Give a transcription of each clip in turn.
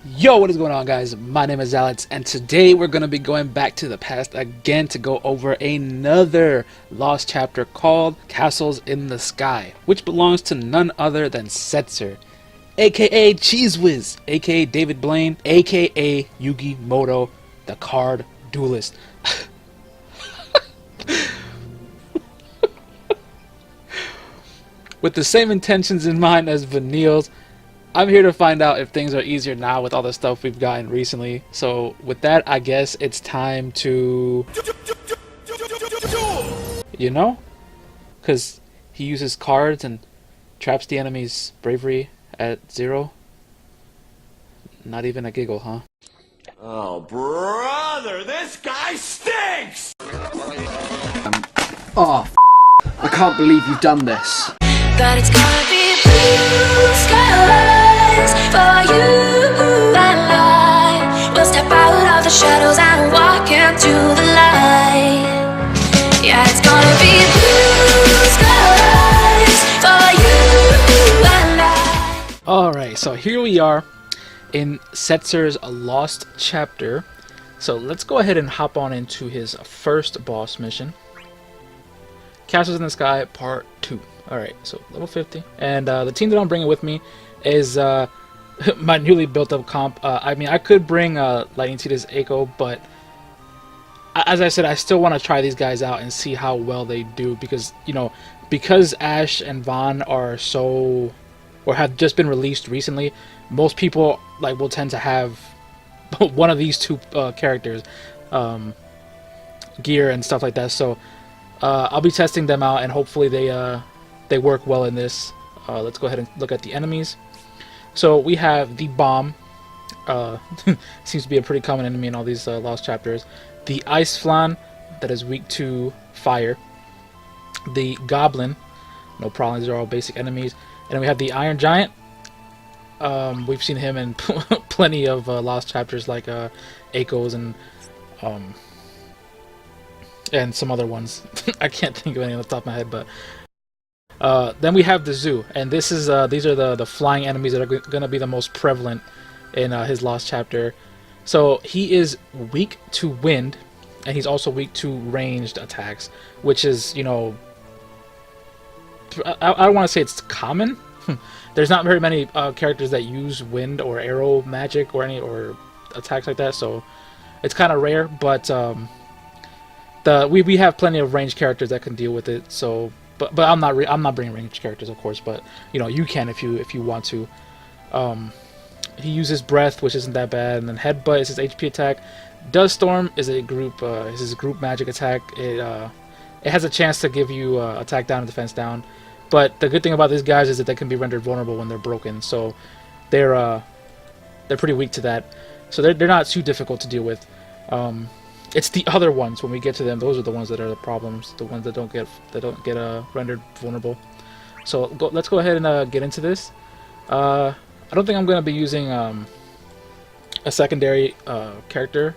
Yo, what is going on, guys? My name is Zalits, and today we're going to be going back to the past again to go over another lost chapter called Castles in the Sky, which belongs to none other than Setzer, aka Cheese Whiz, aka David Blaine, aka Yugi Moto, the card duelist. With the same intentions in mind as Vanille's, I'm here to find out if things are easier now with all the stuff we've gotten recently. So with that, I guess it's time to... You know? Because he uses cards and traps the enemy's bravery at 0. Not even a giggle, huh? Oh, brother, this guy stinks! I can't believe you've done this. But it's gonna be blue skies for you and I. We'll step out of the shadows and walk into the light. Yeah, it's gonna be blue skies for you and I. Alright, so here we are in Setzer's Lost Chapter. So let's go ahead and hop on into his first boss mission. Castles in the Sky Part 2. Alright, so level 50. And the team that I'm bringing with me is my newly built up comp. I mean, I could bring Lightning Tita's Echo, but as I said, I still want to try these guys out and see how well they do. Because, you know, because Ashe and Vaan are so... or have just been released recently, most people will tend to have one of these two characters gear and stuff like that. So I'll be testing them out, and hopefully they work well in this. Let's go ahead and look at the enemies. So we have the Bomb. Seems to be a pretty common enemy in all these Lost Chapters. The Ice Flan, that is weak to fire. The Goblin, no problem, these are all basic enemies. And then we have the Iron Giant. We've seen him in plenty of Lost Chapters like Echoes and some other ones. I can't think of any on the top of my head, but then we have the Zoo, and this is these are the flying enemies that are going to be the most prevalent in his Lost Chapter. So he is weak to wind, and he's also weak to ranged attacks, which is, you know, I don't want to say it's common. There's not very many characters that use wind or arrow magic or attacks like that, so it's kind of rare. But we have plenty of ranged characters that can deal with it. So, but I'm not bringing ranged characters, of course. But you know, you can if you want to. He uses breath, which isn't that bad, and then headbutt is his HP attack. Dust Storm is a group is his group magic attack. It has a chance to give you attack down and defense down. But the good thing about these guys is that they can be rendered vulnerable when they're broken. So they're pretty weak to that. So they're not too difficult to deal with. It's the other ones, when we get to them, those are the ones that are the problems, the ones that don't get rendered vulnerable. So let's go ahead and get into this. I don't think I'm going to be using a secondary character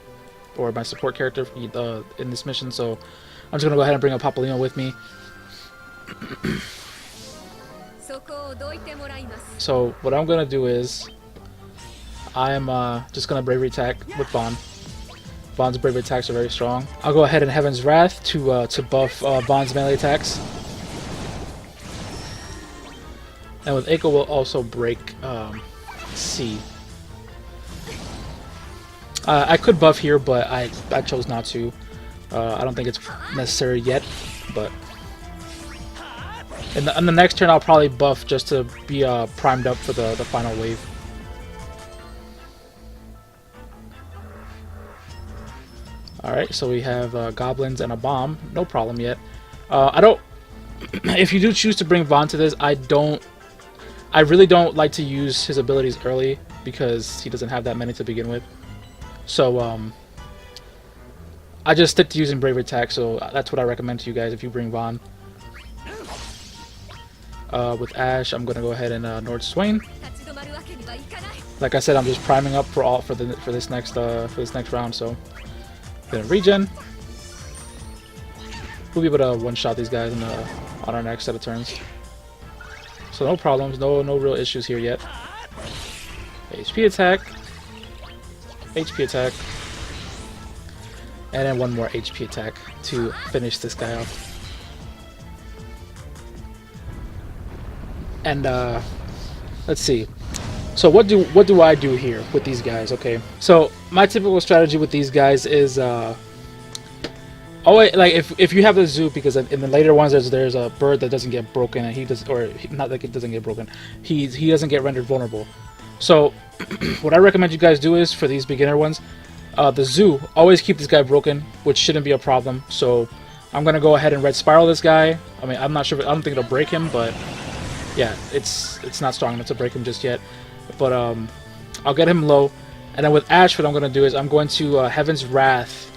or my support character in this mission, so I'm just going to go ahead and bring up Papolino with me. So what I'm going to do is I'm just going to bravery attack with Vaan. Vaan's bravery attacks are very strong. I'll go ahead and Heaven's Wrath to buff Vaan's melee attacks. And with Echo we'll also break C. I could buff here, but I chose not to. I don't think it's necessary yet, but in the next turn I'll probably buff just to be primed up for the final wave. Alright, so we have goblins and a bomb. No problem yet. I don't... If you do choose to bring Vaan to this, I really don't like to use his abilities early because he doesn't have that many to begin with. So, I just stick to using bravery attack, so that's what I recommend to you guys if you bring Vaan. With Ashe, I'm gonna go ahead and Nord Swain. Like I said, I'm just priming up for this next round, so gonna regen. We'll be able to one-shot these guys on our next set of turns. So no problems, no real issues here yet. HP attack. HP attack. And then one more HP attack to finish this guy off. And let's see. So what do I do here with these guys? Okay, so my typical strategy with these guys is always, like, if you have the zoo, because in the later ones there's a bird that doesn't get broken, and he does, or not like it doesn't get broken, he doesn't get rendered vulnerable. So what I recommend you guys do is, for these beginner ones, the zoo, always keep this guy broken, which shouldn't be a problem. So I'm gonna go ahead and red spiral this guy. I mean, I'm not sure, I don't think it'll break him, but yeah, it's not strong enough to break him just yet. But I'll get him low, and then with Ashe, what I'm gonna do is I'm going to Heaven's Wrath.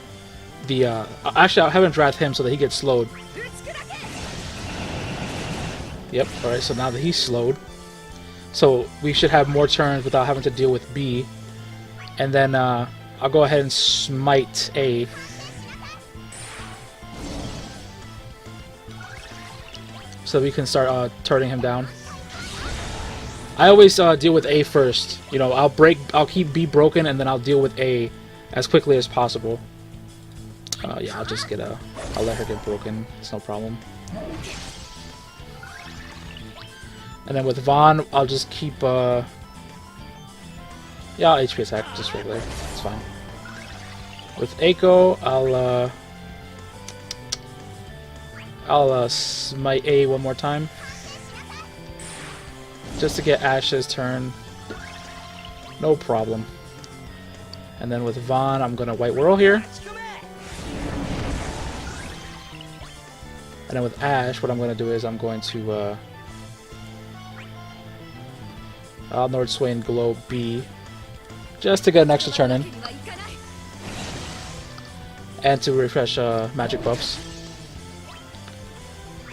Actually, I'll Heaven's Wrath him so that he gets slowed. Yep. All right. So now that he's slowed, so we should have more turns without having to deal with B. And then I'll go ahead and smite A. So we can start turning him down. I always deal with A first. You know, I'll keep B broken, and then I'll deal with A as quickly as possible. Yeah, I'll let her get broken. It's no problem. And then with Vaan, I'll just keep yeah, I'll HP attack just regular. It's fine. With Eiko, I'll smite A one more time, just to get Ashe's turn. No problem. And then with Vaan, I'm gonna White Whirl here. And then with Ashe, what I'm going to do is I'm going to Nord Swain Glow B, just to get an extra turn in, and to refresh magic buffs.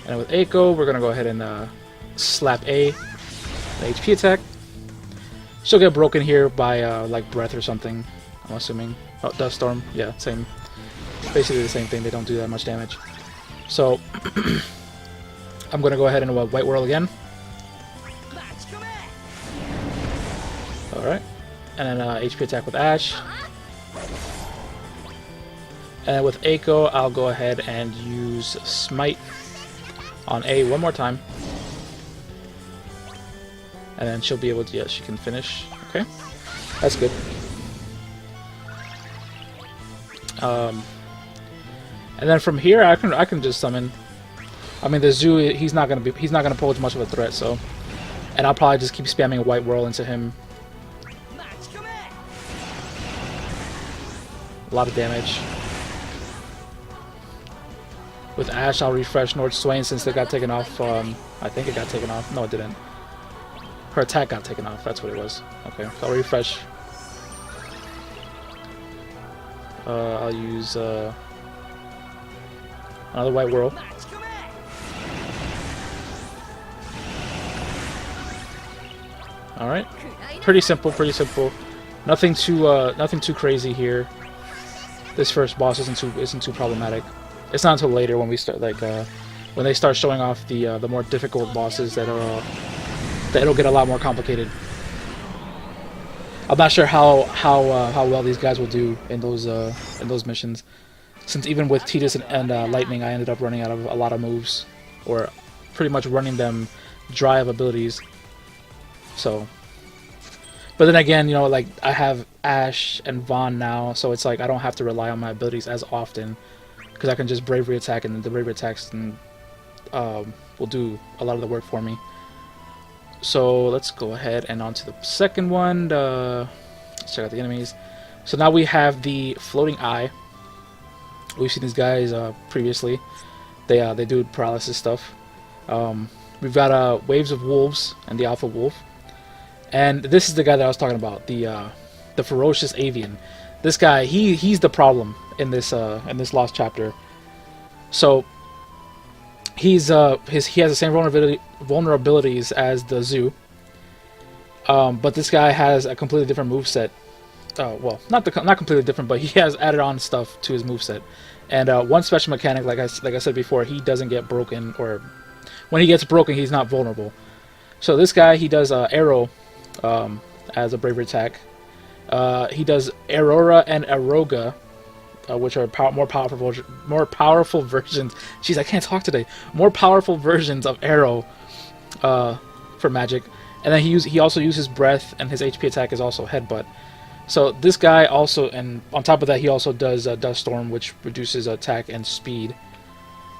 And with Eiko, we're going to go ahead and slap A, the HP attack. She'll get broken here by like Breath or something, I'm assuming. Oh, Dust Storm, yeah, same. Basically the same thing, they don't do that much damage. So I'm going to go ahead and White Whirl again. Alright. And then HP attack with Ashe. And with Eiko, I'll go ahead and use Smite on A one more time. And then she'll be able to, yeah, she can finish. Okay. That's good. And then from here, I can just summon. I mean, the zoo, he's not gonna pose much of a threat. So, and I'll probably just keep spamming White Whirl into him. A lot of damage. With Ashe, I'll refresh Nord Swain since it got taken off. I think it got taken off. No, it didn't. Her attack got taken off. That's what it was. Okay, so I'll refresh. I'll use another White Whirl. Alright. Pretty simple, pretty simple. Nothing too crazy here. This first boss isn't too problematic. It's not until later when we start when they start showing off the more difficult bosses that it'll get a lot more complicated. I'm not sure how well these guys will do in those missions. Since even with Tidus and Lightning, I ended up running out of a lot of moves, or pretty much running them dry of abilities. So, but then again, you know, like I have Ashe and Vaan now, so it's like I don't have to rely on my abilities as often, because I can just bravery attack, and the bravery attacks will do a lot of the work for me. So let's go ahead and on to the second one. Let's check out the enemies. So now we have the Floating Eye. We've seen these guys previously. They do paralysis stuff. We've got Waves of Wolves and the Alpha Wolf. And this is the guy that I was talking about, the Ferocious Avian. This guy, he's the problem in this Lost Chapter. So he has the same vulnerabilities as the Zoo, but this guy has a completely different moveset. Well, not completely different, but he has added on stuff to his moveset. And one special mechanic, like I said before, he doesn't get broken, or when he gets broken, he's not vulnerable. So this guy, he does Arrow as a bravery attack. He does Aurora and Aroga, which are more powerful versions. Jeez, I can't talk today. More powerful versions of Arrow for magic. And then he also uses Breath, and his HP attack is also Headbutt. So this guy also, and on top of that, he also does Dust Storm, which reduces attack and speed.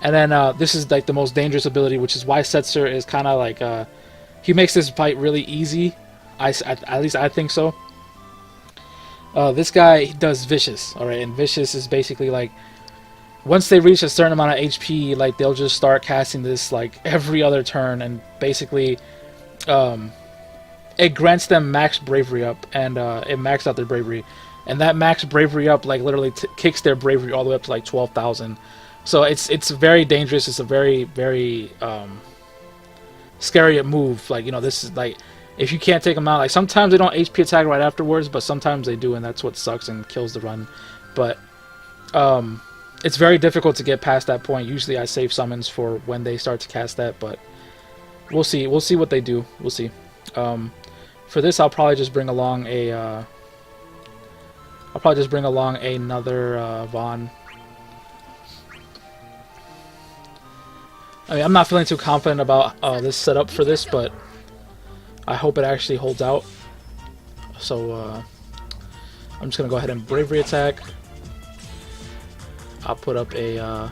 And then this is like the most dangerous ability, which is why Setzer is kind of like he makes this fight really easy. At least I think so. This guy does Vicious, all right, and Vicious is basically like once they reach a certain amount of HP, like they'll just start casting this like every other turn, and basically it grants them max bravery up, and it maxes out their bravery, and that max bravery up like literally kicks their bravery all the way up to like 12,000. So it's very dangerous. It's a very scary move. Like, you know, this is like if you can't take them out, like sometimes they don't HP attack right afterwards, but sometimes they do, and that's what sucks and kills the run. But it's very difficult to get past that point. Usually I save summons for when they start to cast that, but we'll see. We'll see what they do. We'll see. For this, I'll probably just bring along a another Vaan. I mean, I'm not feeling too confident about this setup for this, but I hope it actually holds out. So I'm just gonna go ahead and bravery attack. I'll put up a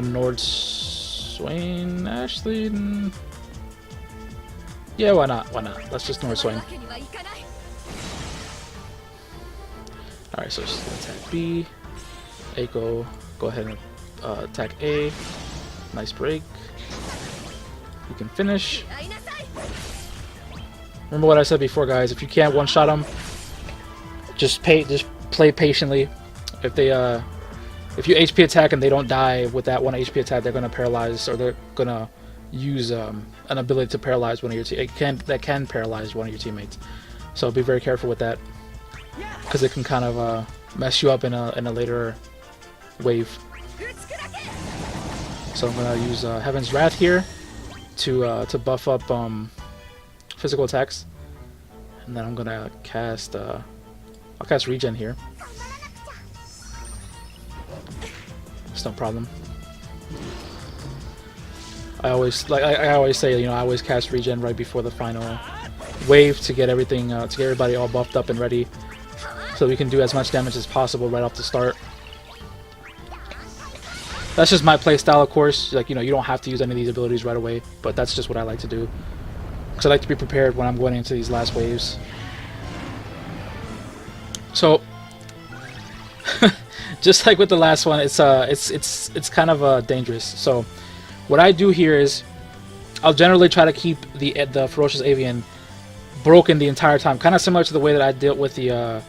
Nord Swain Ashley. Yeah, why not? Why not? Let's just Nord Swain. Alright, so she's gonna attack B. Eiko, go ahead and attack A. Nice break. You can finish. Remember what I said before, guys. If you can't one-shot them, just play patiently. If you HP attack and they don't die with that one HP attack, they're gonna paralyze, or they're gonna use an ability to paralyze one of your that can paralyze one of your teammates. So be very careful with that, because it can kind of mess you up in a later wave. So I'm gonna use Heaven's Wrath here to buff up physical attacks, and then I'm gonna cast I'll cast Regen here. It's no problem. I always say, you know, I always cast Regen right before the final wave to get everything to get everybody all buffed up and ready, so we can do as much damage as possible right off the start. That's just my playstyle, of course. Like, you know, you don't have to use any of these abilities right away, but that's just what I like to do, because I like to be prepared when I'm going into these last waves. So, just like with the last one, it's kind of dangerous. So, what I do here is, I'll generally try to keep the Ferocious Avian broken the entire time, kind of similar to the way that I dealt with the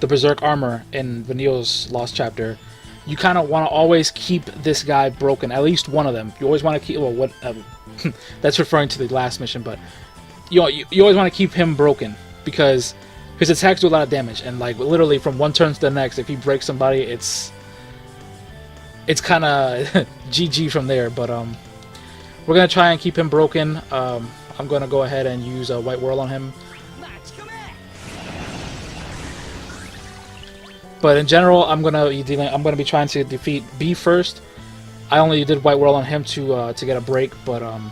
Berserk armor in Vanille's Lost Chapter. You kind of want to always keep this guy broken, at least one of them. You always want to keep, well, what that's referring to the last mission, but you always want to keep him broken, because his attacks do a lot of damage, and like literally from one turn to the next, if he breaks somebody, it's kind of GG from there. But we're gonna try and keep him broken. I'm gonna go ahead and use a White Whirl on him. But in general, I'm gonna be trying to defeat B first. I only did White Whirl on him to get a break, but I'm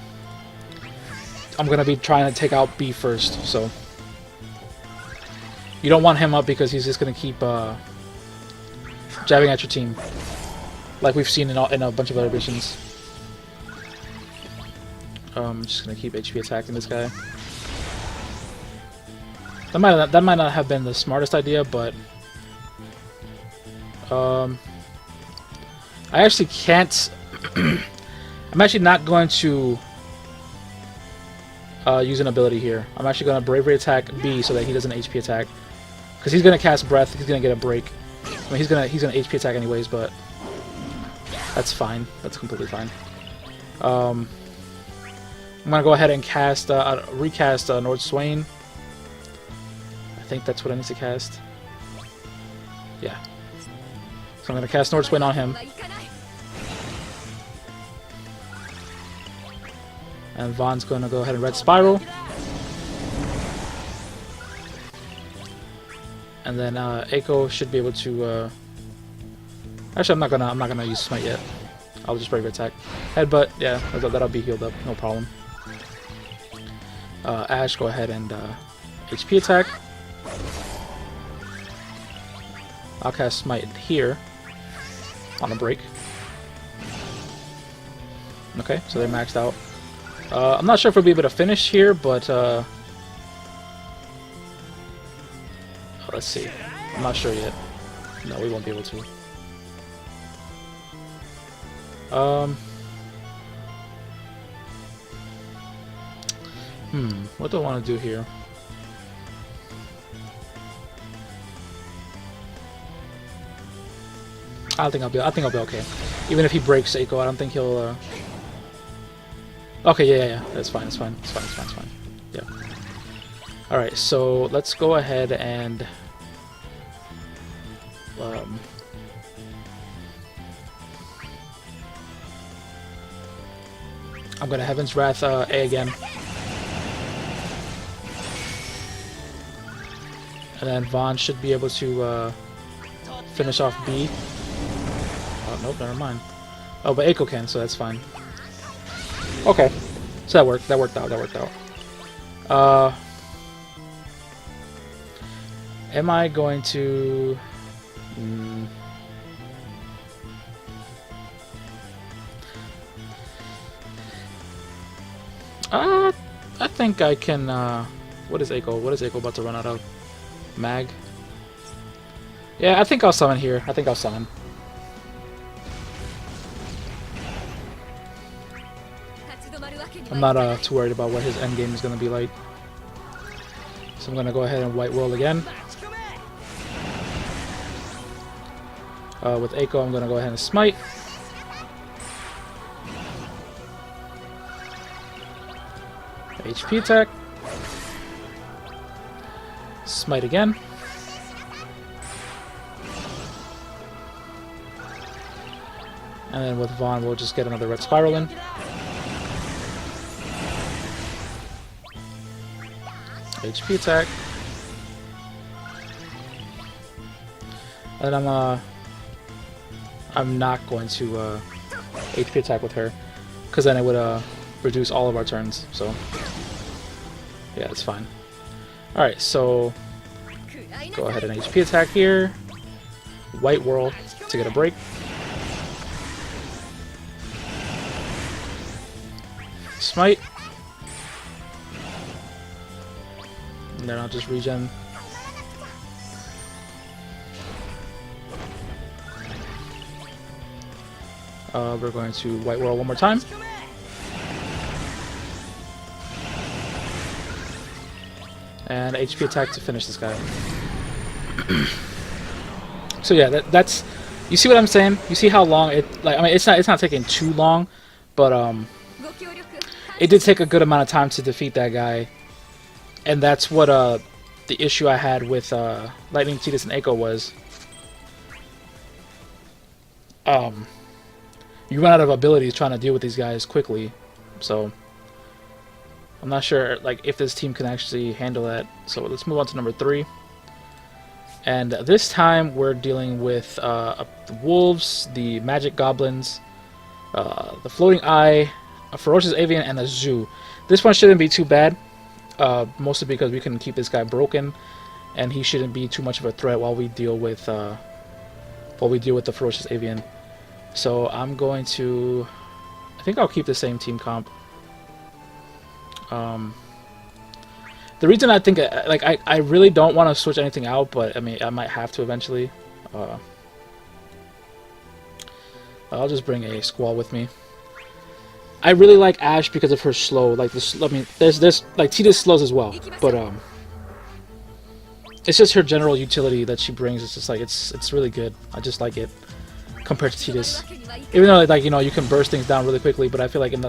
gonna be trying to take out B first. So you don't want him up, because he's just gonna keep jabbing at your team, like we've seen in a bunch of other missions. I'm just gonna keep HP attacking this guy. That might not have been the smartest idea, but I actually can't. I'm actually not going to use an ability here. I'm actually going to bravery attack B so that he doesn't HP attack, because he's going to cast Breath. He's going to get a break. I mean, he's gonna HP attack anyways, but that's fine. That's completely fine. I'm gonna go ahead and cast recast Nord Swain. I think that's what I need to cast. Yeah. So I'm gonna cast Nord Swain on him. And Vaan's gonna go ahead and Red Spiral. And then Eiko should be able to. Actually, I'm not gonna use Smite yet. I'll just regular attack. Headbutt, yeah, that'll be healed up, no problem. Ashe, go ahead and HP attack. I'll cast Smite here on a break. Okay, so they're maxed out. I'm not sure if we'll be able to finish here, but let's see. I'm not sure yet. No, we won't be able to. What do I want to do here? I think I'll be okay. Even if he breaks Eiko, I don't think he'll. Okay, yeah, that's fine. It's fine. Yeah. All right, so let's go ahead and. I'm gonna Heaven's Wrath A again. And then Vaan should be able to finish off B. Oh, nope, never mind. Oh, but Eiko can, so that's fine. Okay. So that worked out. Am I going to... I think I can, what is Eiko about to run out of? Mag? Yeah, I think I'll summon here. I'm not too worried about what his endgame is going to be like. So I'm going to go ahead and White World again. With Eiko, I'm going to go ahead and Smite. HP attack. Smite again. And then with Vaan, we'll just get another Red Spiral in. HP attack. And I'm not going to HP attack with her, because then it would reduce all of our turns. So yeah, it's fine. All right, so go ahead and HP attack here. White Whirl to get a break. Smite. And then I'll just regen. We're going to White Whirl one more time. And HP attack to finish this guy. So yeah, that's you see what I'm saying? You see how long it like I mean it's not taking too long, but it did take a good amount of time to defeat that guy. And that's what the issue I had with Lightning, Tidus, and Eiko was. You run out of abilities trying to deal with these guys quickly, so I'm not sure like if this team can actually handle that. So let's move on to number 3. And this time we're dealing with the wolves, the magic goblins, the floating eye, a ferocious avian, and a zoo. This one shouldn't be too bad, mostly because we can keep this guy broken, and he shouldn't be too much of a threat while we deal with the ferocious avian. So I'm going to, I think I'll keep the same team comp. The reason I think, like, I really don't want to switch anything out, but I mean, I might have to eventually. I'll just bring a Squall with me. I really like Ashe because of her slow. Like this, I mean, there's like Tidus slows as well, but it's just her general utility that she brings. It's just like it's really good. I just like it compared to Tidus. Even though like you can burst things down really quickly, but I feel like in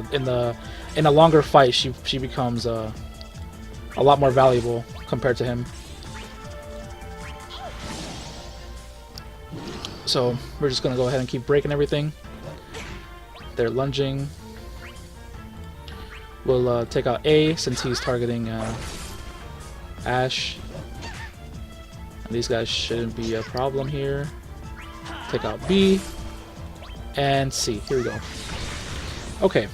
a longer fight she becomes a lot more valuable compared to him. So we're just gonna go ahead and keep breaking everything. They're lunging. We'll take out A since he's targeting Ashe. And these guys shouldn't be a problem here. Take out B and C. Here we go. Okay.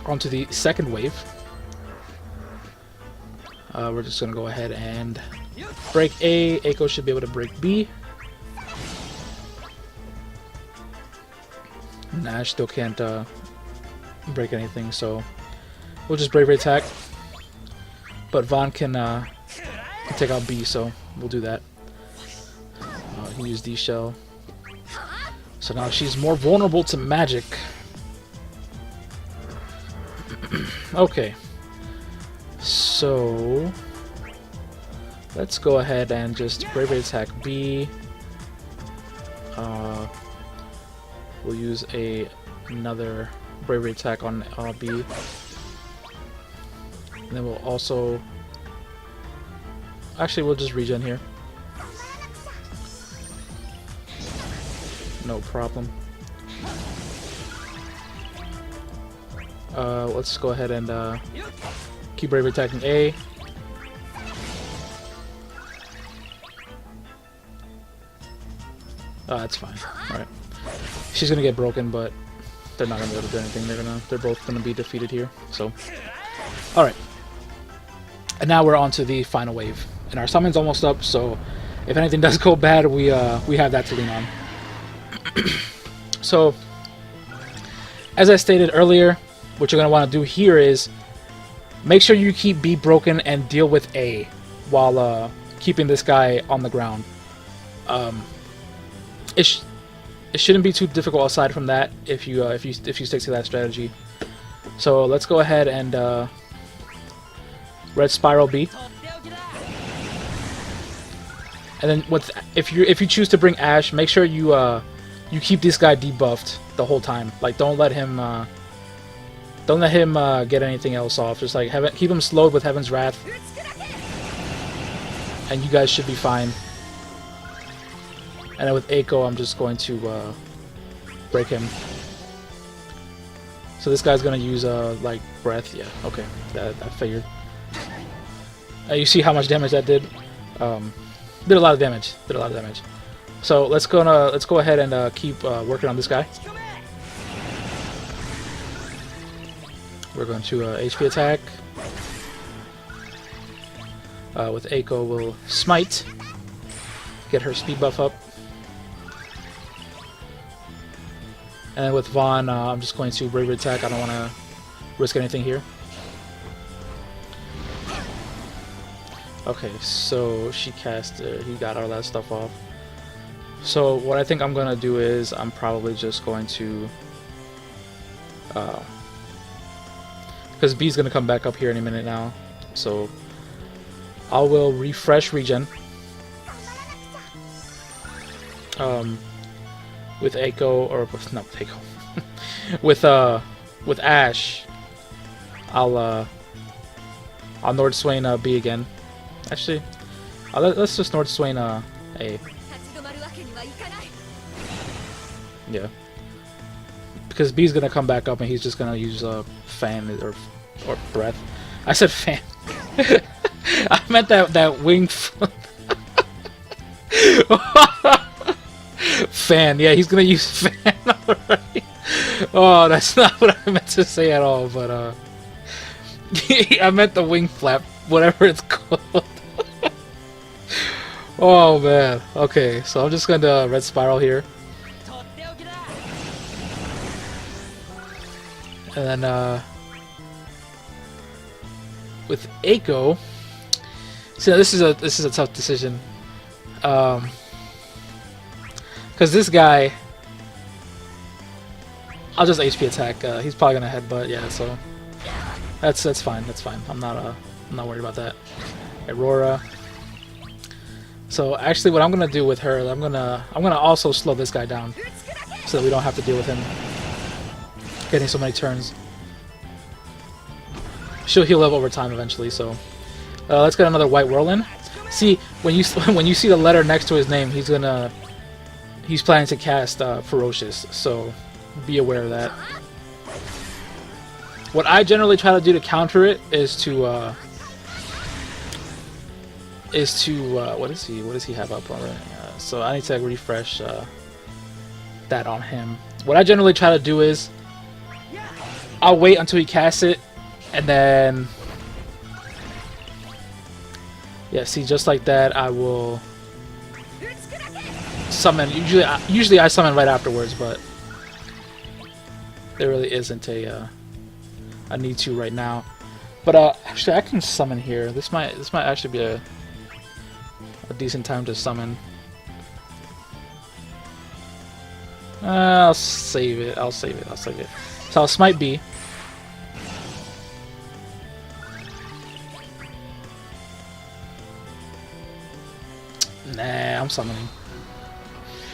On to the second wave. We're just gonna go ahead and break A. Eiko should be able to break B. And Ashe still can't break anything, so we'll just bravery attack. But Vaan can take out B, so we'll do that. He used D shell, so now she's more vulnerable to magic. Okay, so let's go ahead and just bravery attack B. We'll use another bravery attack on B. And then we'll also... Actually, we'll just regen here. No problem. Let's go ahead and keep bravery attacking A. That's fine. Alright. She's gonna get broken, but they're not gonna be able to do anything. They're both gonna be defeated here. So, all right. And now we're on to the final wave, and our summon's almost up. So, if anything does go bad, we have that to lean on. So, as I stated earlier, what you're gonna want to do here is make sure you keep B broken and deal with A while keeping this guy on the ground. It shouldn't be too difficult aside from that if you stick to that strategy. So let's go ahead and red spiral B. And then if you choose to bring Ashe, make sure you keep this guy debuffed the whole time. Like don't let him get anything else off. Just like keep him slowed with Heaven's Wrath, and you guys should be fine. And then with Eiko, I'm just going to break him. So this guy's gonna use like breath. Yeah, okay, that I figured. You see how much damage that did? Did a lot of damage. Did a lot of damage. So let's go ahead and keep working on this guy. We're going to HP attack. With Eiko, we'll smite. Get her speed buff up. And then with Vaan, I'm just going to bravery attack. I don't want to risk anything here. Okay, so she cast he got all that stuff off. So what I think I'm going to do is I'm probably just going to... because B's going to come back up here any minute now. So I will refresh regen. With Eiko, or not with Eiko, with Ashe, I'll Nord Swain B again. Actually, let's just Nord Swain A. Yeah, because B's gonna come back up and he's just gonna use fan or breath. I said fan. I meant that wing. Fan, yeah, he's gonna use fan already. Oh, that's not what I meant to say at all, but I meant the wing flap, whatever it's called. Oh man, okay, so I'm just gonna red spiral here. And then with Eiko, so this is a tough decision. Because this guy, I'll just HP attack. He's probably gonna headbutt, yeah. So that's fine. That's fine. I'm not worried about that. Aurora. So actually, what I'm gonna do with her, I'm gonna also slow this guy down, so that we don't have to deal with him getting so many turns. She'll heal up over time eventually. So let's get another white whirlwind. See, when you see the letter next to his name, he's planning to cast Ferocious, so be aware of that. What I generally try to do to counter it is to is to what does he have up on it? So I need to refresh that on him. What I generally try to do is I'll wait until he casts it, and then yeah, see, just like that, I will summon. Usually I summon right afterwards, but there really isn't a need to right now. But actually, I can summon here. This might actually be a decent time to summon. I'll save it. I'll save it. So I'll smite B. Nah, I'm summoning.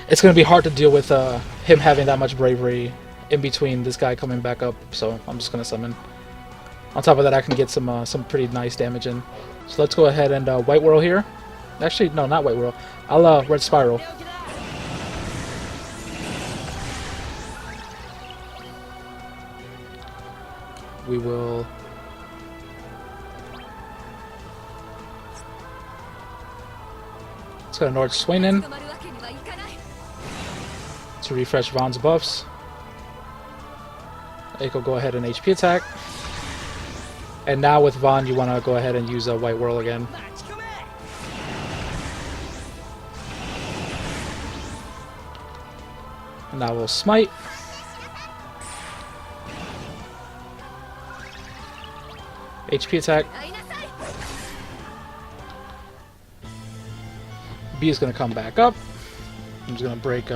It's gonna be hard to deal with him having that much bravery in between this guy coming back up, so I'm just gonna summon. On top of that, I can get some pretty nice damage in. So let's go ahead and White Whirl here. Actually, no, not White Whirl. I'll Red Spiral. We will. Let's go to North Swain in to refresh Vaan's buffs. Eiko, go ahead and HP attack. And now with Vaan, you want to go ahead and use a White Whirl again. And now we'll smite. HP attack. B is going to come back up. I'm just going to break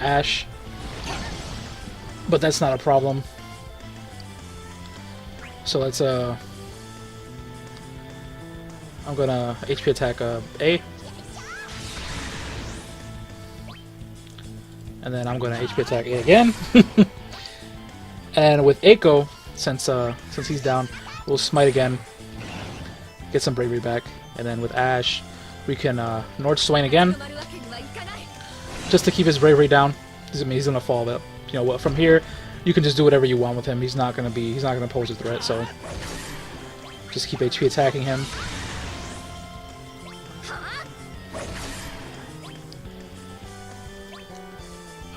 Ashe. But that's not a problem. So let's I'm gonna HP attack A. And then I'm gonna HP attack A again. And with Eiko, since he's down, we'll smite again. Get some bravery back. And then with Ashe, we can North Swain again. Just to keep his bravery down. He's gonna fall, but you know what, from here you can just do whatever you want with him. He's not gonna pose a threat, so just keep HP attacking him.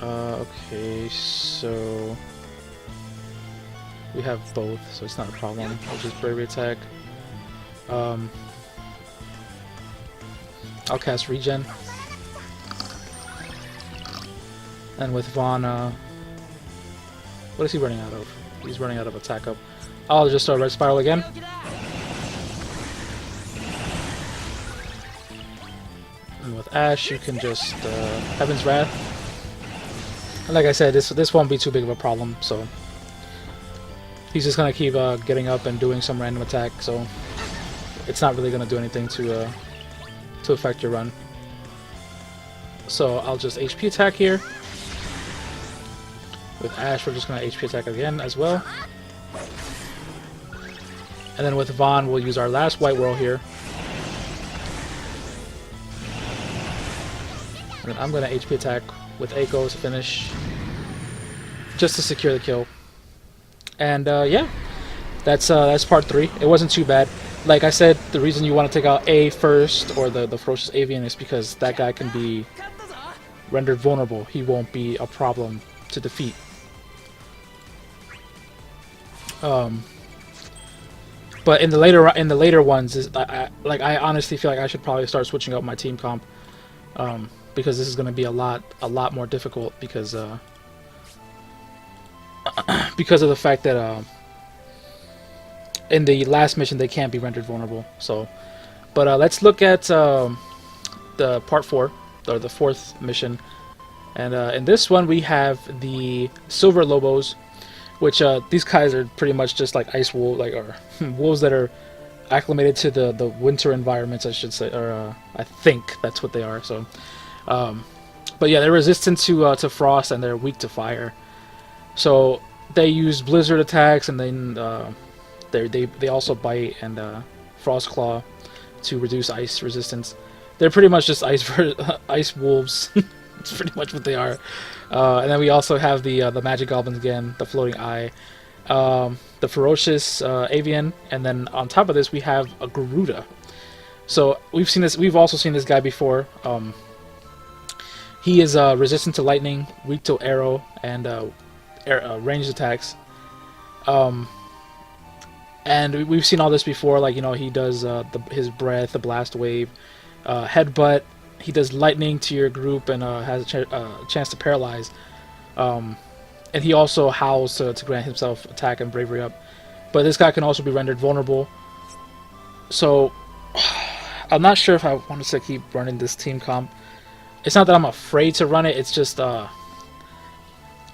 Okay, so we have both, so it's not a problem. I'll just bravery attack. I'll cast regen. And with Vaan, what is he running out of? He's running out of attack up. I'll just start Red Spiral again. And with Ashe, you can just Heaven's Wrath. And like I said, this won't be too big of a problem. So he's just gonna keep getting up and doing some random attack. So it's not really gonna do anything to affect your run. So I'll just HP attack here. With Ashe, we're just going to HP attack again as well. And then with Vaan, we'll use our last White Whirl here. And I'm going to HP attack with Eiko to finish. Just to secure the kill. And yeah, that's part 3. It wasn't too bad. Like I said, the reason you want to take out A first, or the Ferocious Avian, is because that guy can be rendered vulnerable. He won't be a problem to defeat. But in the later ones, I honestly feel like I should probably start switching up my team comp, because this is going to be a lot more difficult because of the fact that in the last mission they can't be rendered vulnerable. So, but let's look at the part 4, or the 4th mission, and in this one we have the Silver Lobos. Which these guys are pretty much just like ice wolves, or wolves that are acclimated to the winter environments, I should say, or I think that's what they are. So, but yeah, they're resistant to frost and they're weak to fire. So they use blizzard attacks, and then they also bite and frost claw to reduce ice resistance. They're pretty much just ice wolves. It's pretty much what they are. And then we also have the magic goblins again, the floating eye, the ferocious avian, and then on top of this we have a Garuda. So we've seen this. We've also seen this guy before. He is resistant to lightning, weak to arrow, and ranged attacks. And we've seen all this before. Like, you know, he does his breath, the blast wave, headbutt. He does lightning to your group and has a chance to paralyze. And he also howls to grant himself attack and bravery up. But this guy can also be rendered vulnerable. So I'm not sure if I wanted to keep running this team comp. It's not that I'm afraid to run it, it's just I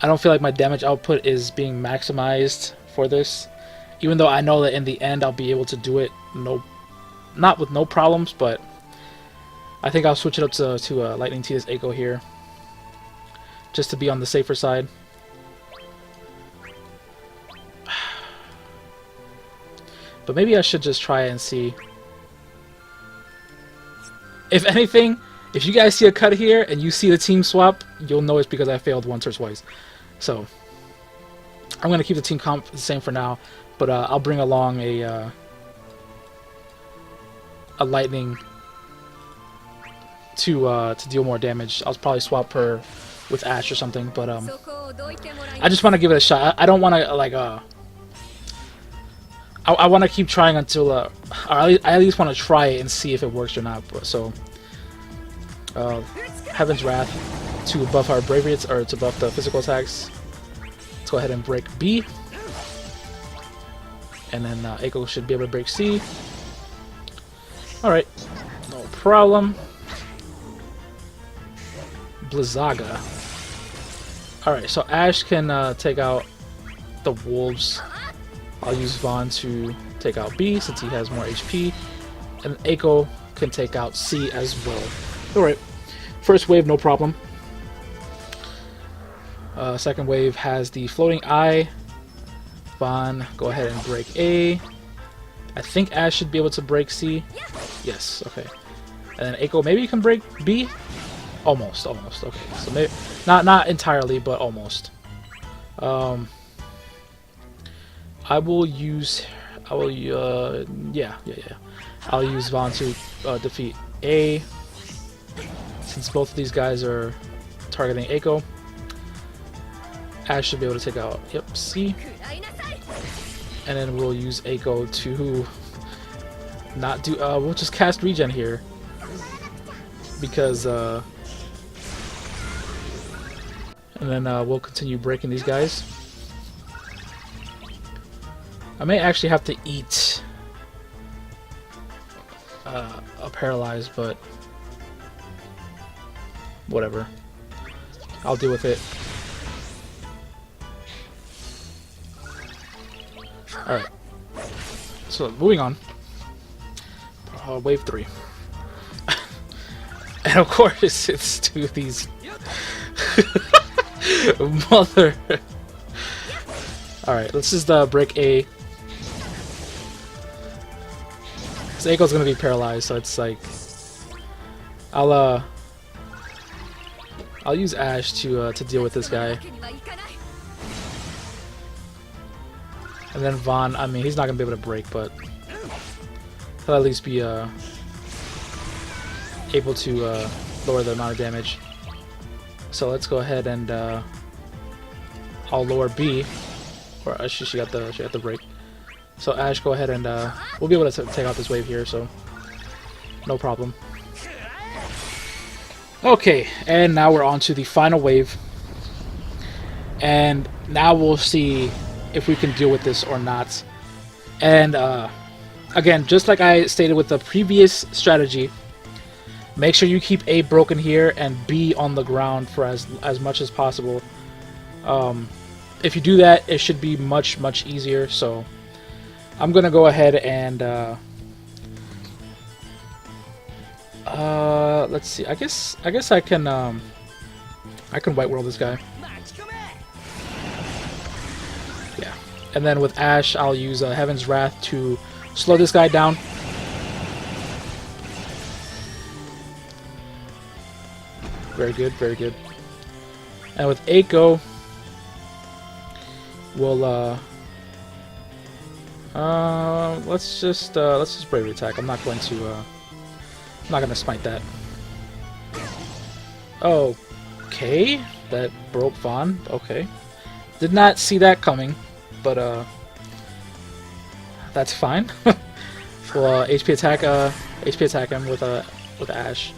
don't feel like my damage output is being maximized for this. Even though I know that in the end I'll be able to do it not with no problems, but I think I'll switch it up to Lightning Titus Eiko here. Just to be on the safer side. But maybe I should just try and see. If anything, if you guys see a cut here and you see the team swap, you'll know it's because I failed once or twice. So I'm going to keep the team comp the same for now, but I'll bring along a lightning to deal more damage. I'll probably swap her with Ashe or something, but I just want to give it a shot. I don't want to like I want to keep trying until or I at least want to try it and see if it works or not. So Heaven's Wrath to buff our bravery, or to buff the physical attacks. Let's go ahead and break B, and then Eiko should be able to break C. Alright, no problem. Blizzaga. Alright, so Ashe can take out the wolves. I'll use Vaan to take out B since he has more HP. And Eiko can take out C as well. Alright, first wave, no problem. Second wave has the floating eye. Vaan, go ahead and break A. I think Ashe should be able to break C. Yes, okay. And then Eiko maybe you can break B? Almost. Okay, so maybe not entirely, but almost. I will use I'll use Vaan to defeat A, since both of these guys are targeting Eiko. Ashe should be able to take out C, and then we'll use Eiko to not do. We'll just cast regen here because and then we'll continue breaking these guys. I may actually have to eat a paralyze, but whatever. I'll deal with it. Alright. So, moving on. Wave 3. And of course, it's to these... Mother... Alright, let's just break A. Eiko's gonna be paralyzed, so it's like I'll use Ashe to deal with this guy, and then Vaan. I mean, he's not gonna be able to break, but he'll at least be able to lower the amount of damage. So let's go ahead and I'll lower B, or she got the break. So Ashe, go ahead and we'll be able to take out this wave here, so no problem. Okay, and now we're on to the final wave, and now we'll see if we can deal with this or not. And again, just like I stated with the previous strategy, make sure you keep A broken here and B on the ground for as much as possible. If you do that, it should be much easier. So I'm gonna go ahead and let's see. I guess I can white world this guy. Yeah, and then with Ashe, I'll use Heaven's Wrath to slow this guy down. Very good, very good. And with Eiko, we'll let's just bravery attack. I'm not going to I'm not gonna smite that. Okay, that broke Vaan. Okay, did not see that coming, but that's fine. We'll HP attack him with Ashe.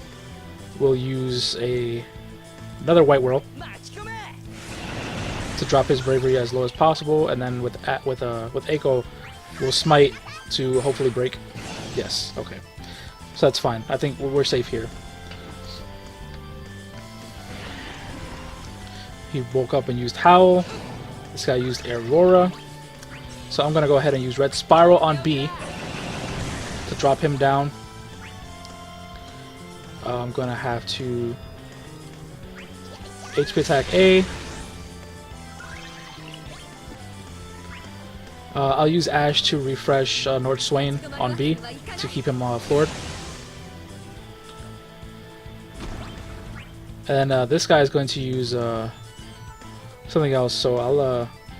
We'll use another White Whirl to drop his bravery as low as possible, and then with Echo, we'll smite to hopefully break. Yes, okay. So that's fine. I think we're safe here. He woke up and used Howl. This guy used Aurora. So I'm gonna go ahead and use Red Spiral on B to drop him down. I'm gonna have to HP attack A. I'll use Ashe to refresh Nord Swain on B to keep him floored. And this guy is going to use something else, so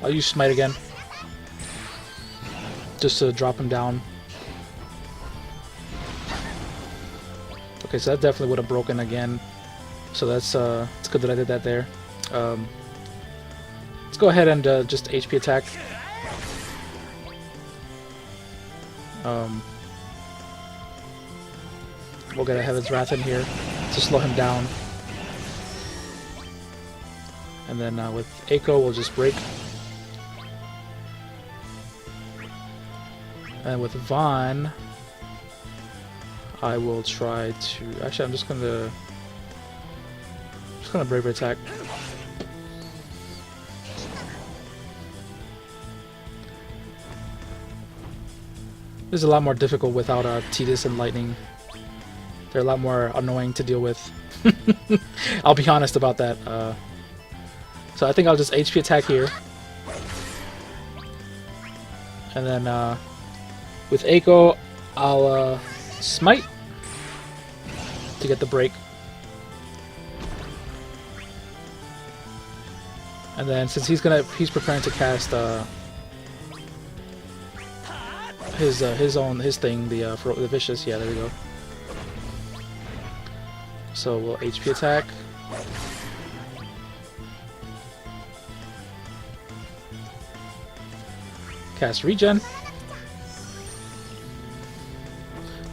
I'll use Smite again, just to drop him down. Okay, so that definitely would have broken again. So that's it's good that I did that there. Let's go ahead and just HP attack. We'll get a Heaven's Wrath in here to slow him down. And then with Echo, we'll just break. And with Vaan, I will try to... Actually, I'm just gonna bravery attack. This is a lot more difficult without Tidus and Lightning. They're a lot more annoying to deal with. I'll be honest about that. So I think I'll just HP attack here. And then with Echo, I'll smite to get the break. And then since he's preparing to cast his thing, the vicious. Yeah, there we go. So we'll HP attack. Cast regen.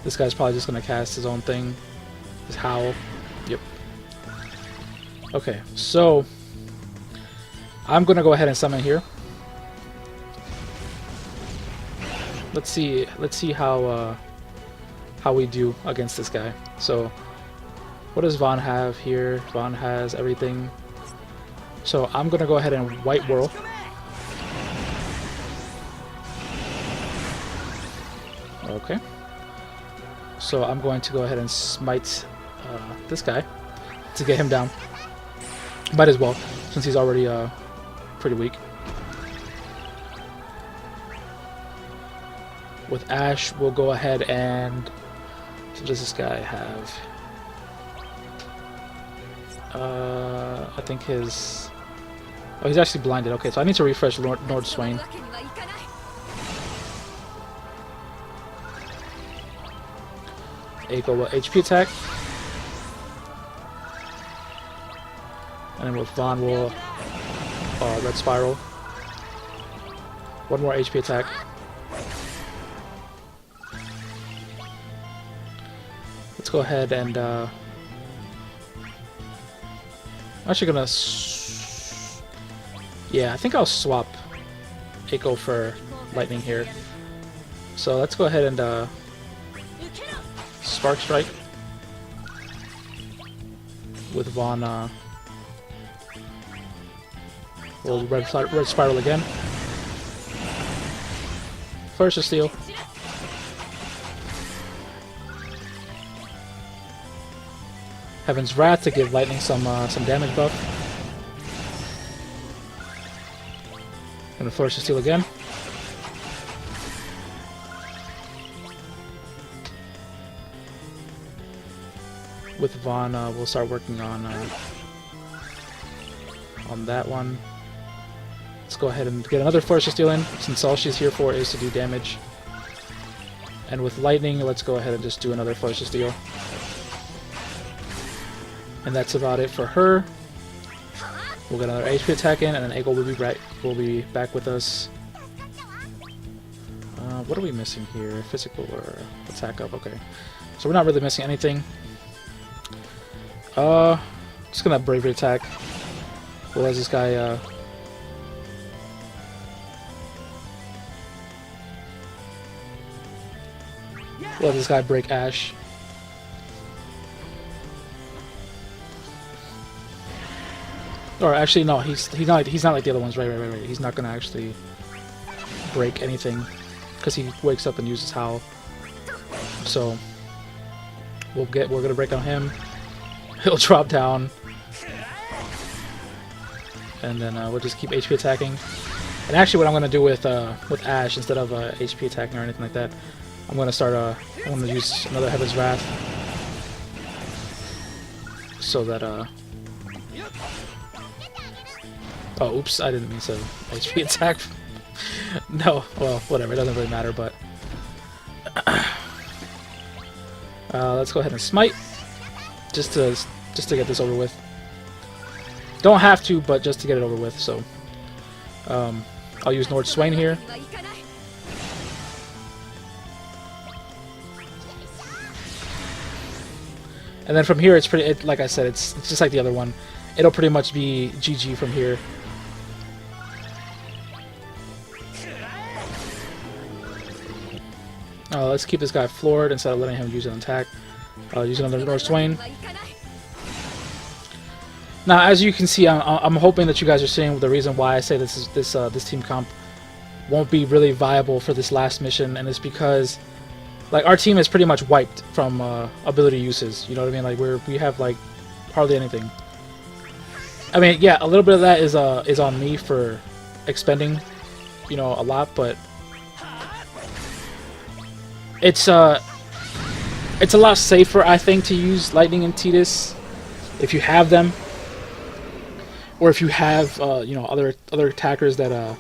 This guy's probably just gonna cast his own thing. His Howl. Yep. Okay, so I'm gonna go ahead and summon here. Let's see how we do against this guy. So what does Vaan have here? Vaan has everything. So I'm gonna go ahead and White Whirl. Okay. So I'm going to go ahead and smite this guy to get him down. Might as well, since he's already pretty weak. With Ashe, we'll go ahead and... So does this guy have? I think his... Oh, he's actually blinded. Okay, so I need to refresh Nord Swain. Echo will HP attack. And then with Vaan, we'll Red Spiral. One more HP attack. Let's go ahead and I'm actually gonna yeah, I think I'll swap Echo for Lightning here. So let's go ahead and Spark Strike with Vaan. We'll red Spiral again. Flourish of Steel. Heaven's Wrath to give Lightning some damage buff. Gonna Flourish of Steel again. With Vaan, we'll start working on that one. Let's go ahead and get another Flourish of Steel in, since all she's here for is to do damage. And with Lightning, let's go ahead and just do another Flourish of Steel. And that's about it for her. We'll get another HP attack in, and then Eagle will be back with us. What are we missing here? Physical or attack up? Okay. So we're not really missing anything. Just gonna bravery attack. We'll let this guy let this guy break Ashe. Or actually, no, he's not like the other ones. Right. He's not gonna actually break anything because he wakes up and uses Howl. So we're gonna break on him. He'll drop down, and then we'll just keep HP attacking. And actually, what I'm gonna do with Ashe, instead of HP attacking or anything like that, I'm gonna start. I'm gonna use another Heaven's Wrath, so that oh, oops! I didn't mean to HP attack. No, well, whatever. It doesn't really matter. But let's go ahead and smite, just to get this over with. Don't have to, but just to get it over with. So I'll use Nord Swain here. And then from here, it's pretty. Like I said, it's just like the other one. It'll pretty much be GG from here. Let's keep this guy floored instead of letting him use an attack. Use another Nord Swain. Now, as you can see, I'm hoping that you guys are seeing the reason why I say this team comp won't be really viable for this last mission, and it's because like our team is pretty much wiped from ability uses. You know what I mean? Like we have like hardly anything. I mean, yeah, a little bit of that is on me for expending, you know, a lot, but it's a lot safer, I think, to use Lightning and Tidus if you have them, or if you have you know, other attackers that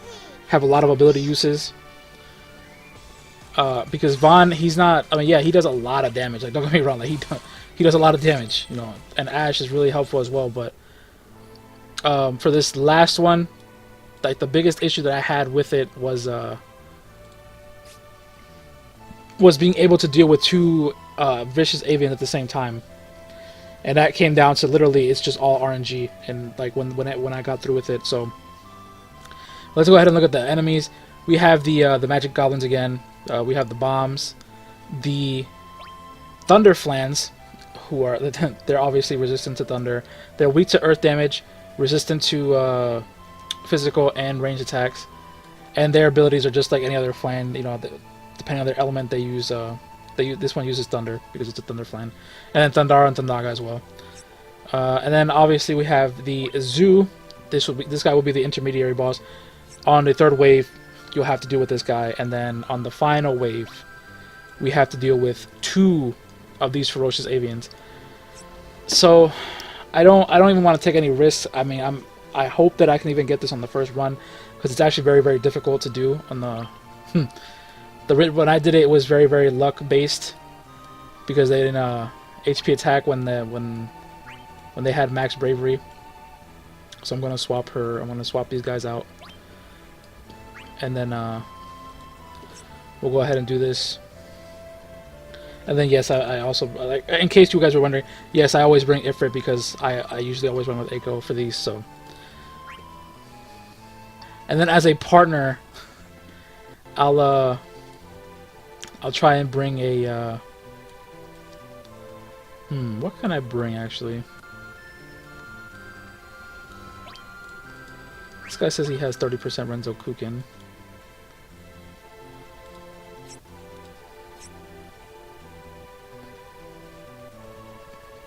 have a lot of ability uses. Because Vaan, he's not. I mean, yeah, he does a lot of damage. Like, don't get me wrong, like he does a lot of damage, you know. And Ashe is really helpful as well. But for this last one, like the biggest issue that I had with it was being able to deal with two vicious avians at the same time, and that came down to literally it's just all RNG. And like when I got through with it, so let's go ahead and look at the enemies. We have the magic goblins again. We have the bombs, the thunder flans, who are they're obviously resistant to thunder. They're weak to earth damage, resistant to physical and range attacks, and their abilities are just like any other flan. You know, depending on their element, they use. This one uses thunder because it's a thunder flan, and then Thundara and Thundaga as well. And then obviously we have the Zoo. This guy will be the intermediary boss. On the third wave, you'll have to deal with this guy, and then on the final wave, we have to deal with two of these ferocious avians. So I don't even want to take any risks. I mean, I hope that I can even get this on the first run, because it's actually very, very difficult to do on the. When I did it, it was very, very luck based, because they didn't HP attack when they had max bravery. So I'm gonna swap her. I'm gonna swap these guys out, and then we'll go ahead and do this. And then yes, I also, like, in case you guys were wondering, yes, I always bring Ifrit because I usually always run with Eiko for these. So, and then as a partner, I'll try and bring a what can I bring actually? This guy says he has 30% Renzo Kukin.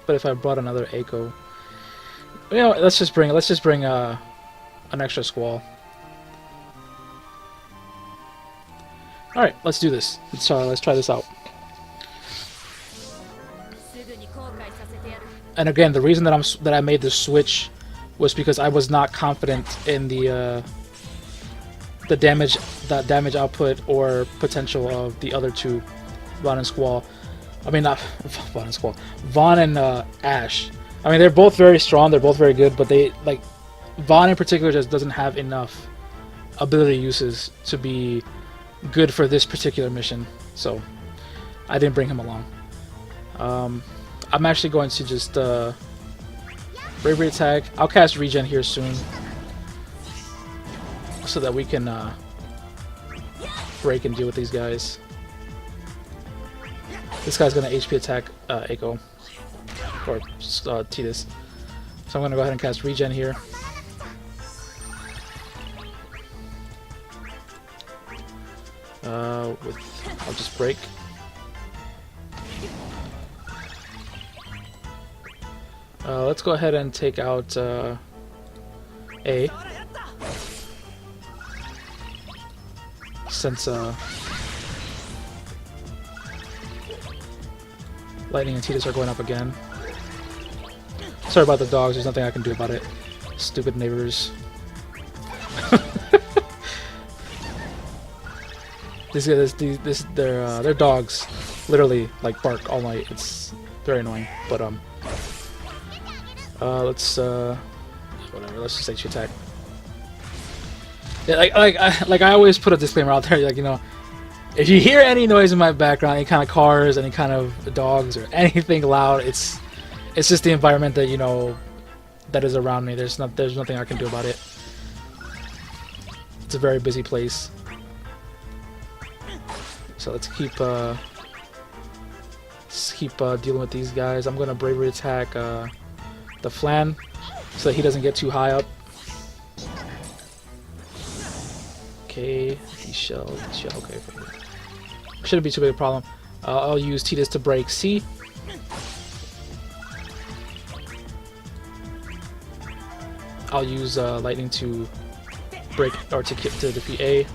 But if I brought another Eiko, you know, let's just bring an extra Squall. All right, let's do this. Let's try this out. And again, the reason that I made this switch was because I was not confident in the damage output or potential of the other two, Vaan and Squall. I mean, not Vaan and Squall. Vaan and Ashe. I mean, they're both very strong. They're both very good, but they like Vaan in particular just doesn't have enough ability uses to be good for this particular mission. So I didn't bring him along. I'm actually going to just bravery attack. I'll cast regen here soon, so that we can break and deal with these guys. This guy's gonna HP attack Eiko or Titus. So I'm gonna go ahead and cast regen here. I'll just break. Let's go ahead and take out A. Since Lightning and Titus are going up again. Sorry about the dogs, there's nothing I can do about it. Stupid neighbors. Their dogs literally like bark all night. It's very annoying. But let's whatever. Let's just HP attack. Yeah, like I always put a disclaimer out there. Like, you know, if you hear any noise in my background, any kind of cars, any kind of dogs, or anything loud, it's just the environment that, you know, that is around me. There's nothing I can do about it. It's a very busy place. So let's keep dealing with these guys. I'm gonna bravery attack the Flan so that he doesn't get too high up. Okay, he shell. Okay, shouldn't be too big a problem. I'll use Titus to break C. I'll use Lightning to break or to defeat A.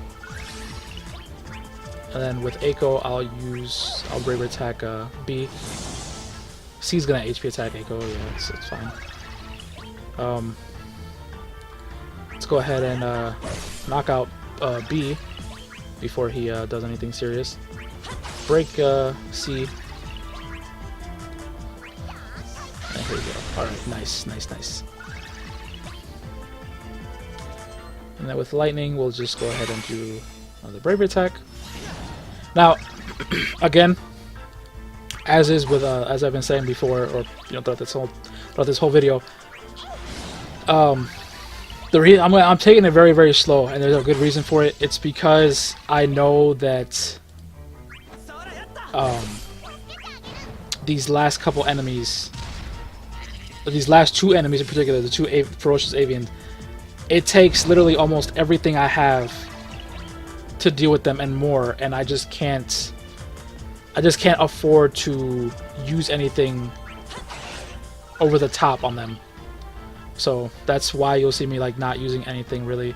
And then with Eiko, I'll bravery attack B. C's gonna HP attack Eiko. Yeah, it's fine. Let's go ahead and knock out B before he does anything serious. Break C. And here we go. Alright, nice. And then with Lightning, we'll just go ahead and do the bravery attack. Now, again, as is with as I've been saying before, or you know, throughout this whole video, the reason I'm taking it very, very slow, and there's a good reason for it. It's because I know that these last couple enemies, these last two enemies in particular, the two ferocious avians, it takes literally almost everything I have to deal with them and more, and I just can't afford to use anything over the top on them. So that's why you'll see me like not using anything really,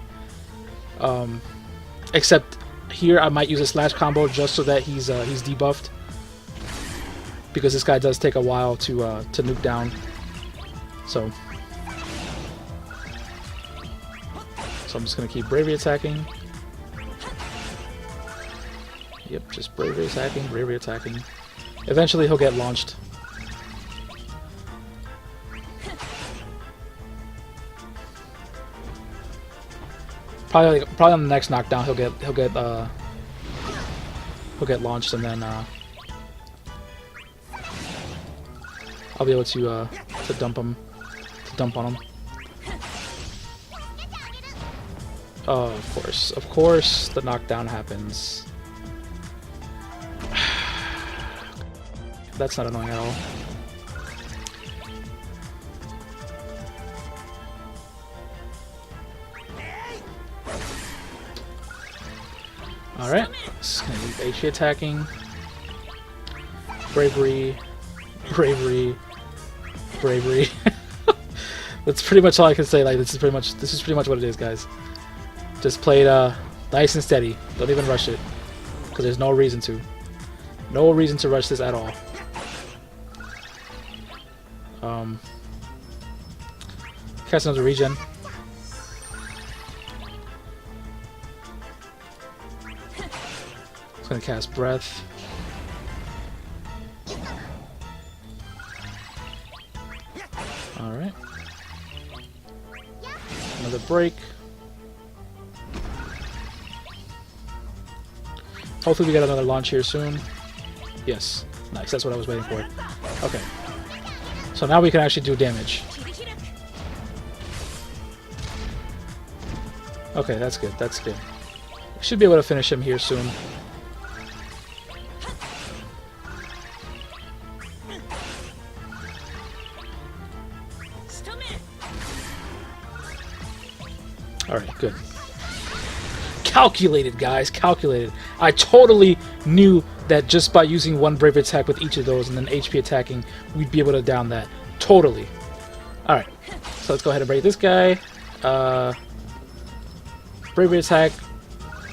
except here I might use a slash combo just so that he's debuffed, because this guy does take a while to nuke down. So I'm just gonna keep bravery attacking. Yep, just bravery attacking. Eventually he'll get launched. Probably on the next knockdown he'll get launched, and then I'll be able to dump on him. Oh, of course the knockdown happens. That's not annoying at all. Alright, it's gonna be HP attacking. Bravery. That's pretty much all I can say. Like, this is pretty much what it is, guys. Just play it nice and steady. Don't even rush it, because there's no reason to. No reason to rush this at all. Cast another regen. It's gonna cast breath. Alright. Another break. Hopefully we get another launch here soon. Yes. Nice, that's what I was waiting for. Okay. So now we can actually do damage. Okay, that's good, that's good. We should be able to finish him here soon. Alright, good. Calculated, guys, calculated. I totally knew that just by using one Brave attack with each of those and then HP attacking, we'd be able to down that. Totally. Alright, so let's go ahead and break this guy. Brave attack.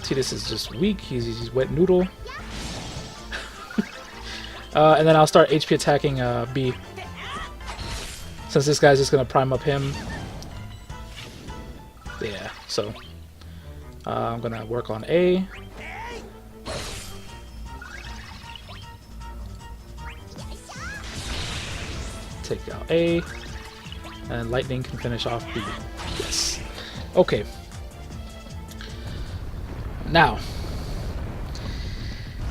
See, this is just weak. He's wet noodle. And then I'll start HP attacking B. Since this guy's just going to prime up him. Yeah, so I'm going to work on A. Take out A. And Lightning can finish off B. Yes. Okay. Now,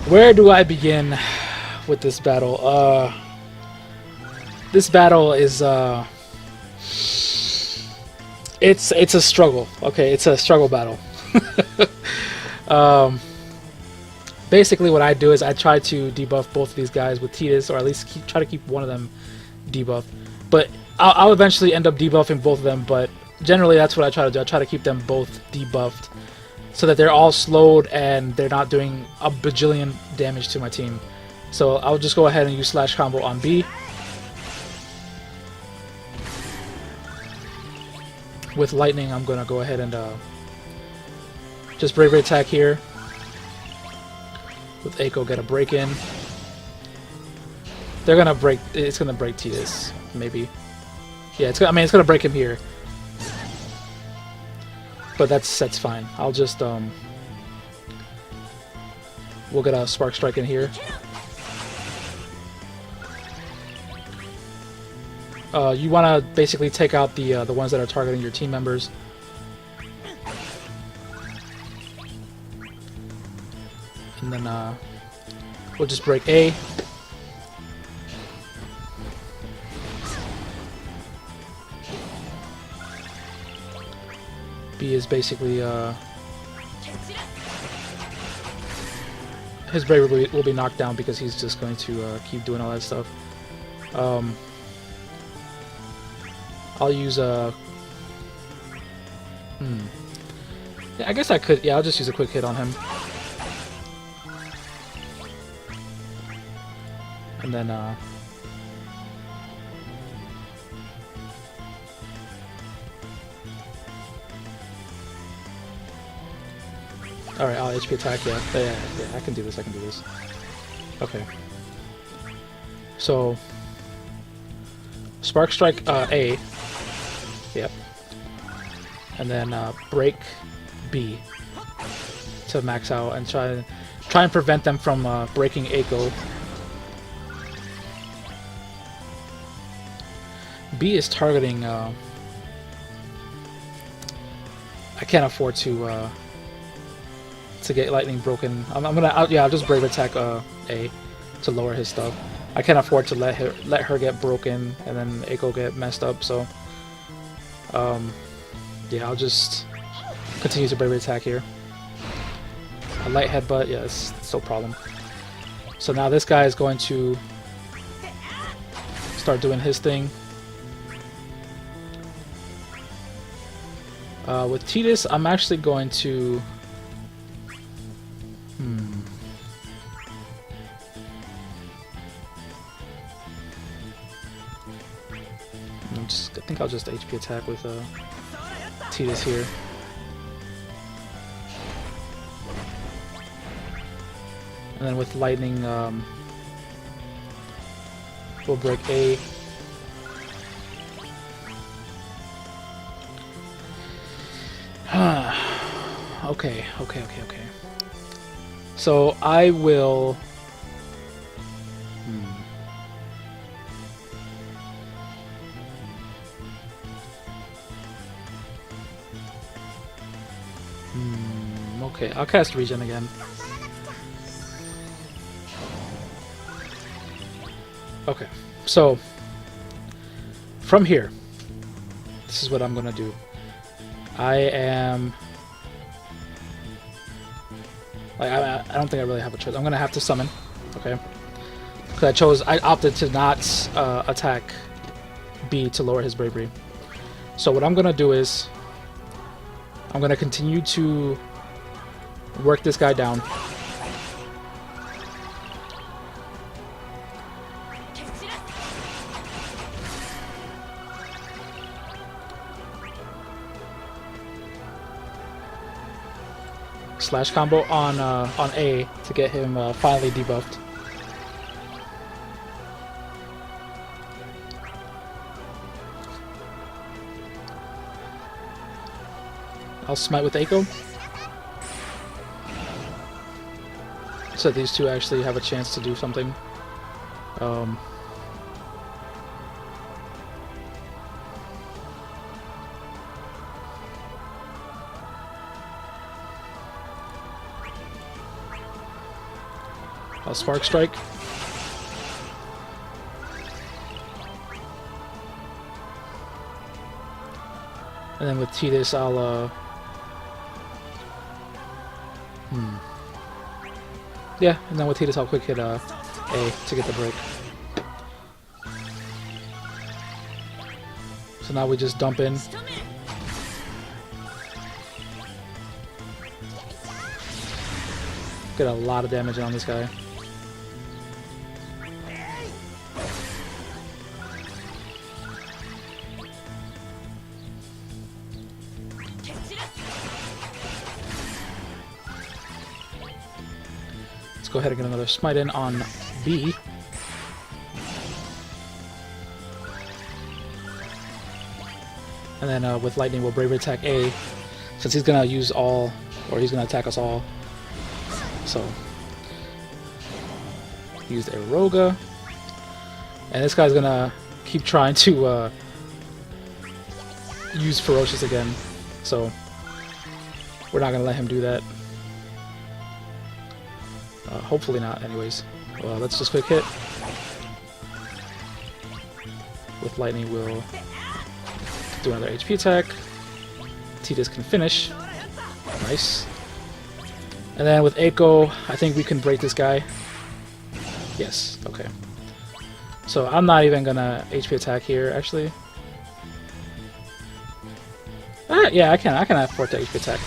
where do I begin with this battle? This battle is it's a struggle. Okay, it's a struggle battle. Basically, what I do is I try to debuff both of these guys with Tidus, or at least try to keep one of them debuffed. But I'll eventually end up debuffing both of them. But generally, that's what I try to do. I try to keep them both debuffed, so that they're all slowed and they're not doing a bajillion damage to my team. So I'll just go ahead and use slash combo on B. With Lightning, I'm gonna go ahead and just Bravery attack here. With Eiko, get a break in. They're gonna break. It's gonna break Tidus, maybe. Yeah, it's gonna. I mean, it's gonna break him here. But that's fine. I'll just we'll get a Spark Strike in here. You want to basically take out the ones that are targeting your team members. And then we'll just break A. B is basically his bravery will be knocked down because he's just going to keep doing all that stuff. I'll use a. Yeah, I guess I could. Yeah, I'll just use a quick hit on him, and then alright, I'll HP attack, yeah, I can do this, Okay. So, Spark Strike A, yep, and then break B to max out and try and prevent them from breaking Eiko. B is targeting, I can't afford to get Lightning broken. I'll just Brave Attack A to lower his stuff. I can't afford to let her get broken and then Eiko get messed up. So, yeah, I'll just continue to Brave Attack here. A light headbutt, yeah, it's no problem. So now this guy is going to start doing his thing. With Tidus, I'm actually going to. I think I'll just HP attack with Tidus here. And then with Lightning, we'll break A. Okay. So I will. Okay, I'll cast Regen again. Okay, so from here, this is what I'm gonna do. I don't think I really have a choice. I'm gonna have to summon, okay? Because I opted to not attack B to lower his bravery. So what I'm gonna do is I'm gonna continue to work this guy down. Slash combo on A to get him finally debuffed. I'll smite with Echo, so that these two actually have a chance to do something. I'll Spark Strike. And then with Tidus, I'll yeah, and then with Tidus, I'll quick hit A to get the break. So now we just dump in. Get a lot of damage on this guy. Go ahead and get another smite in on B. And then with lightning we'll bravery attack A, since he's gonna use all, or he's gonna attack us all. So used Eroga. And this guy's gonna keep trying to use Ferocious again. So we're not gonna let him do that. Hopefully not, anyways. Let's just quick hit. With lightning, we'll do another HP attack. Tidus can finish. Nice. And then with Echo, I think we can break this guy. Yes, okay. So I'm not even gonna HP attack here, actually. Yeah, I can afford to HP attack.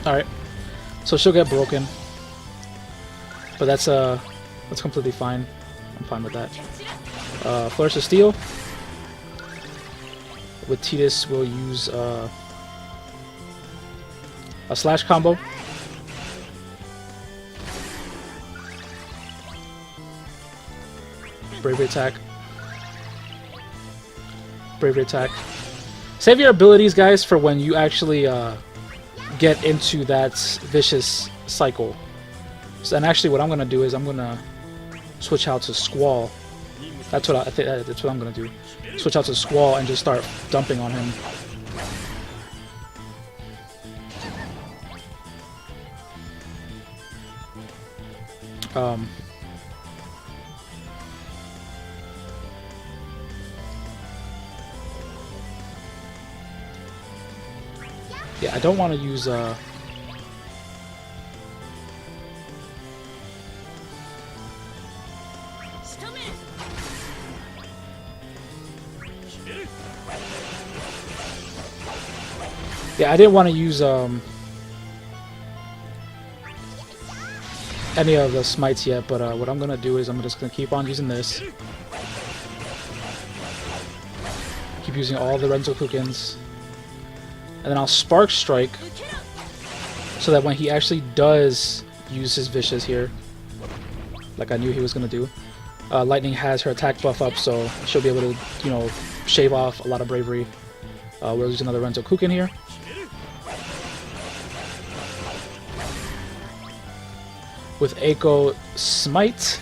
Alright. So she'll get broken, but that's completely fine. I'm fine with that. Flourish of Steel. With Tidus, we'll use a slash combo. Bravery attack. Bravery attack. Save your abilities, guys, for when you actually get into that vicious cycle. So, and actually what I'm gonna do is I'm gonna switch out to Squall. That's what I think. That's what I'm gonna do. Switch out to Squall and just start dumping on him. Yeah, I don't want to use yeah, I didn't want to use any of the smites yet, but what I'm gonna do is I'm just gonna keep on using this. Keep using all the Renzo Kukins. And then I'll Spark Strike, so that when he actually does use his Vicious here, like I knew he was going to do, Lightning has her attack buff up, so she'll be able to, you know, shave off a lot of bravery. We'll use another Renzo Kukin here. With Echo Smite.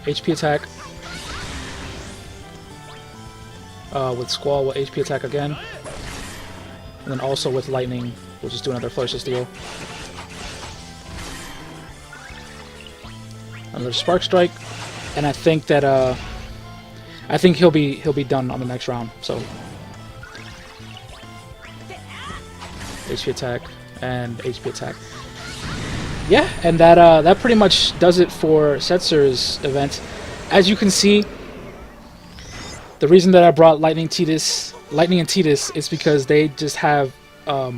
HP attack. with Squall with HP attack again. And then also with Lightning, we'll just do another Flourish of Steel. Another Spark Strike, and I think that I think he'll be done on the next round. So HP attack and HP attack. Yeah, and that pretty much does it for Setzer's event. As you can see, the reason that I brought Lightning and Tidus is because they just have a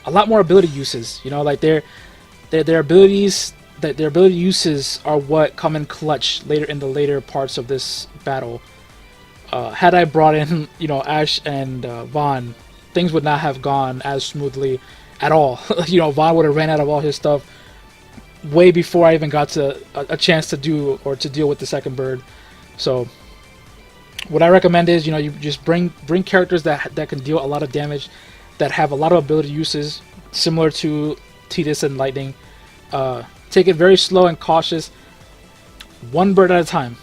lot more ability uses. You know, like their abilities, their ability uses are what come in clutch later in the later parts of this battle. Had I brought in, you know, Ashe and Vaan, things would not have gone as smoothly at all. You know, Vaan would have ran out of all his stuff way before I even got to a chance to do or to deal with the second bird. So what I recommend is, you know, you just bring characters that can deal a lot of damage, that have a lot of ability uses similar to Tidus and Lightning. Take it very slow and cautious, one bird at a time,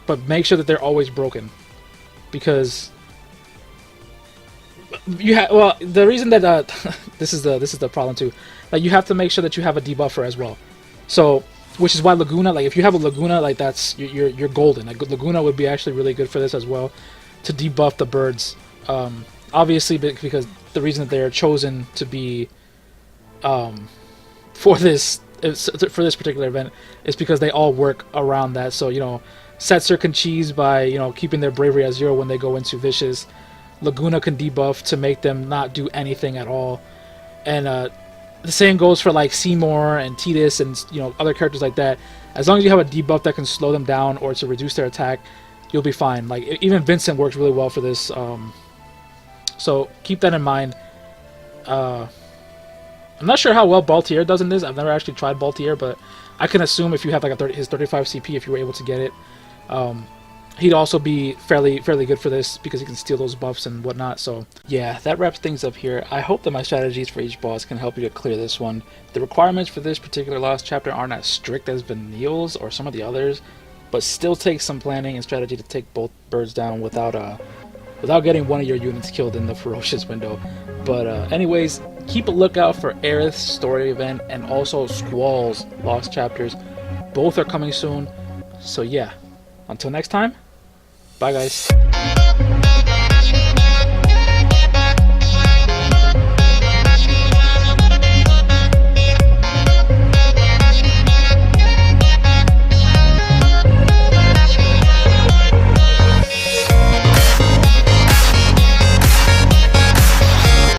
but make sure that they're always broken, because you have, well, the reason that this is the problem too. Like, you have to make sure that you have a debuffer as well. So, which is why Laguna, like if you have a Laguna, like that's you're golden. Like, Laguna would be actually really good for this as well, to debuff the birds. Obviously, because the reason that they're chosen to be for this particular event is because they all work around that. So, you know, Setzer can cheese by, you know, keeping their bravery at 0 when they go into vicious. Laguna can debuff to make them not do anything at all, and the same goes for like Seymour and Tidus and, you know, other characters like that. As long as you have a debuff that can slow them down or to reduce their attack, you'll be fine. Like, even Vincent works really well for this. So keep that in mind. I'm not sure how well Baltier does in this. I've never actually tried Baltier, but I can assume if you have like his 35 CP, if you were able to get it, he'd also be fairly good for this because he can steal those buffs and whatnot. So yeah, that wraps things up here. I hope that my strategies for each boss can help you to clear this one. The requirements for this particular Lost Chapter aren't as strict as Vanille's or some of the others, but still takes some planning and strategy to take both birds down without getting one of your units killed in the ferocious window. But anyways, keep a lookout for Aerith's story event and also Squall's Lost Chapters. Both are coming soon. So yeah, until next time, bye guys.